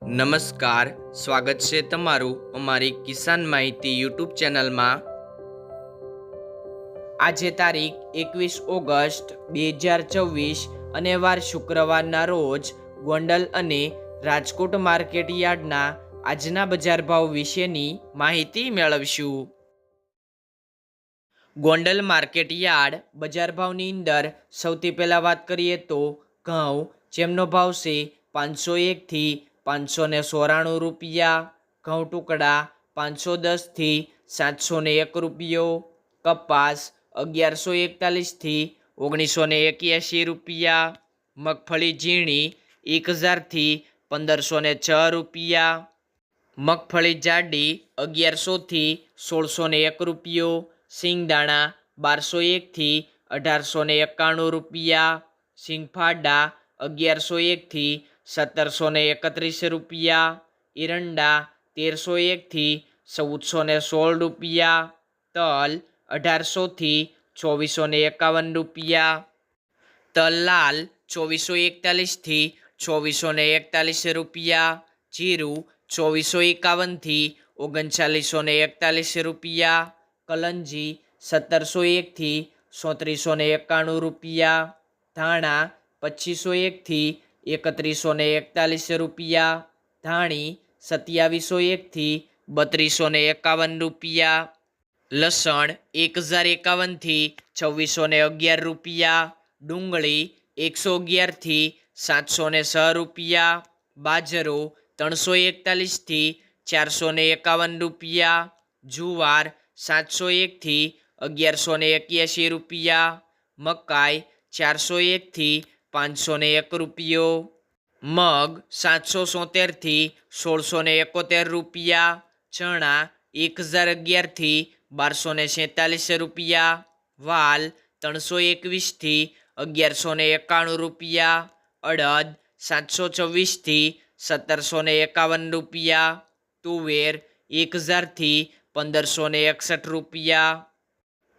નમસ્કાર, સ્વાગત છે તમારું અમારી કિસાન માહિતી યુટ્યુબ ચેનલમાં। આજે તારીખ 21 ઓગસ્ટ 2024 અને વાર શુક્રવારના રોજ ગોંડલ અને રાજકોટ માર્કેટ યાર્ડના આજના બજાર ભાવ વિશેની માહિતી મેળવશું। ગોંડલ માર્કેટ યાર્ડ બજાર ભાવની અંદર સૌથી પહેલાં વાત કરીએ તો ઘઉં, જેમનો ભાવ છે 501 થી 594 રૂપિયા, ઘઉં ટુકડા 510 થી 701 રૂપિયો, કપાસ 1141 થી 1981 રૂપિયા, મગફળી ઝીણી 1000 થી 1506 રૂપિયા, મગફળી જાડી 1100 થી 1601 રૂપિયો, સિંગદાણા 1201 થી 1891 રૂપિયા, સિંગફાડા 1101 થી 1731 રૂપિયા, એરંડા 1301 થી 1416 રૂપિયા, તલ 1800 થી 2451 રૂપિયા, તલ લાલ 2441 થી 2441 રૂપિયા, જીરું 2451 થી 3941 રૂપિયા, કલંજી 1701 થી 3791 રૂપિયા, ધાણા 2501 થી 3141 રૂપિયા, ધાણી 2701 થી 3251 રૂપિયા, લસણ 1051 થી 2611 રૂપિયા, ડુંગળી 111 થી 706 રૂપિયા, બાજરો 341 થી 451 રૂપિયા, જુવાર 701 થી 1181 રૂપિયા, મકાઈ 401 થી 501 રૂપિયો, મગ 777 થી 1671 રૂપિયા, ચણા 1011 થી 1247 રૂપિયા, વાલ 321 થી 1191 રૂપિયા, અડદ 724 થી 1751 રૂપિયા, તુવેર 1000 થી 1561 રૂપિયા,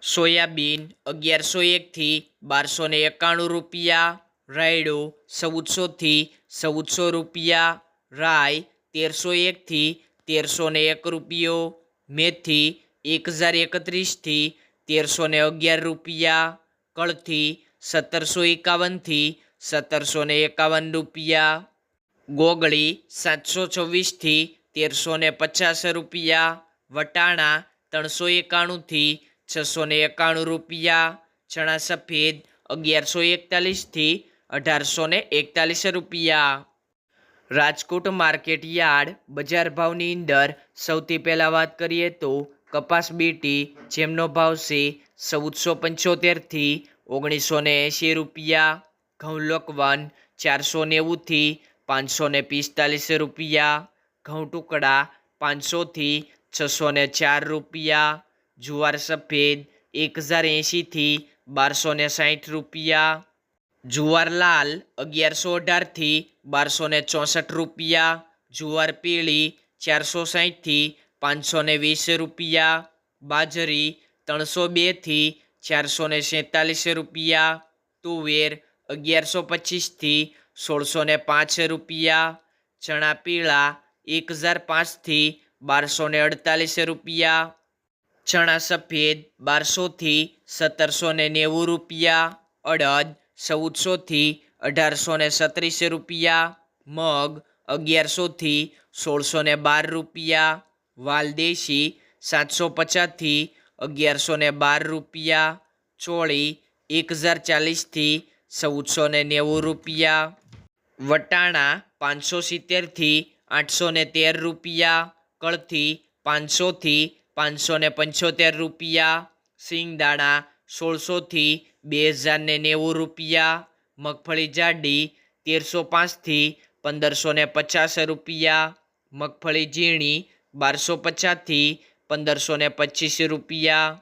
સોયાબીન 1101 થી 1291 રૂપિયા, રાયડો 1400 થી 1400 રૂપિયા, રાઈ 1301 થી 1301 રૂપિયો, મેથી 1031 થી 1311 રૂપિયા, કળથી 1751 થી 1751 રૂપિયા, ગોગળી 726 થી 1350 રૂપિયા, વટાણા 391 થી 691 રૂપિયા, ચણા સફેદ 1141 થી 1841 રૂપિયા। રાજકોટ માર્કેટ યાર્ડ બજાર ભાવની અંદર સૌથી પહેલાં વાત કરીએ તો કપાસ બીટી, જેમનો ભાવ છે 1475 થી 1980 રૂપિયા, ઘઉં લોકવન 490 થી 545 રૂપિયા, ઘઉં ટુકડા 500 થી 604 રૂપિયા, જુવાર સફેદ 1080 થી 1260 રૂપિયા, જુવાર લાલ 1118 થી 1264 રૂપિયા, જુવાર પીળી 460 થી 520 રૂપિયા, બાજરી 302 થી 447 રૂપિયા, તુવેર 1125 થી 1605 રૂપિયા, ચણા પીળા 1005 થી 1248 રૂપિયા, ચણા સફેદ 1200 થી 1790 રૂપિયા, અડદ 1400 થી 1836 રૂપિયા, મગ 1100 થી 1612 રૂપિયા, વાલદેશી 750 થી 1112 રૂપિયા, ચોળી 1040 થી 1490 રૂપિયા, વટાણા 570 થી 813 રૂપિયા, કળથી 500 થી 575 રૂપિયા, સિંગદાણા 1600 થી 2090 રૂપિયા, મગફળી જાડી 1305 થી 1550 રૂપિયા, મગફળી ઝીણી 1250 થી 1525 રૂપિયા,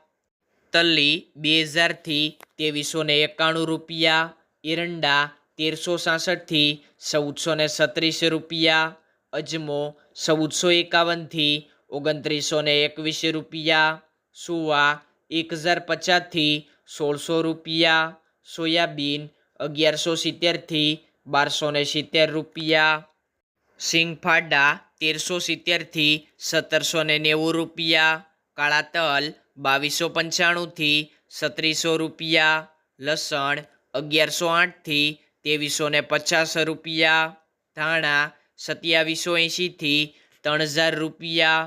તલ્લી 2000 થી 2391 રૂપિયા, એરંડા 1366 થી 1437 રૂપિયા, અજમો 1451 થી 2921 રૂપિયા, સુવા 1050 થી 1600 રૂપિયા, સોયાબીન 1170 થી 1270 રૂપિયા, સિંગફાડા 1370થી 1790 રૂપિયા, કાળા તલ 2295થી 3700 રૂપિયા, લસણ 1108થી 2350 રૂપિયા, ધાણા 2780થી 3000 રૂપિયા,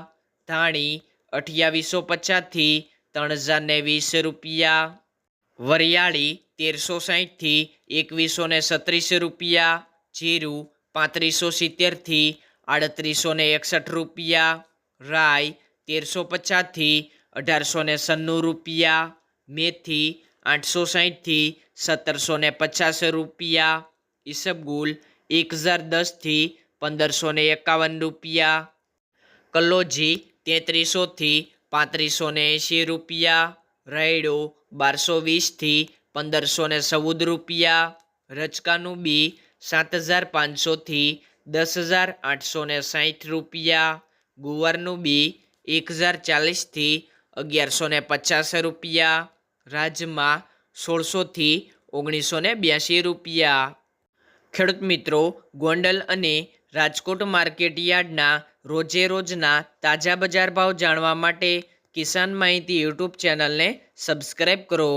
ધાણી 2850થી 3020 રૂપિયા, વરિયાળી 1360થી 2136 રૂપિયા, જીરું 3570થી 3861 રૂપિયા, રાઈ 1350થી 1896 રૂપિયા, મેથી 860થી 1750 રૂપિયા, ઈસબગુલ 1010થી 1551 રૂપિયા, કલોજી 3300થી 3580 રૂપિયા, રાયડો 1220થી 1514 રૂપિયા, રચકાનું બી 7500થી 10860 રૂપિયા, ગુવારનું બી 1040થી 1150 રૂપિયા, રાજમા 1600થી 1982 રૂપિયા। ખેડૂત મિત્રો, ગોંડલ અને રાજકોટ માર્કેટ યાર્ડના રોજે રોજના તાજા બજાર ભાવ જાણવા માટે કિસાન માહિતી યુટ્યુબ ચેનલને સબસ્ક્રાઈબ કરો।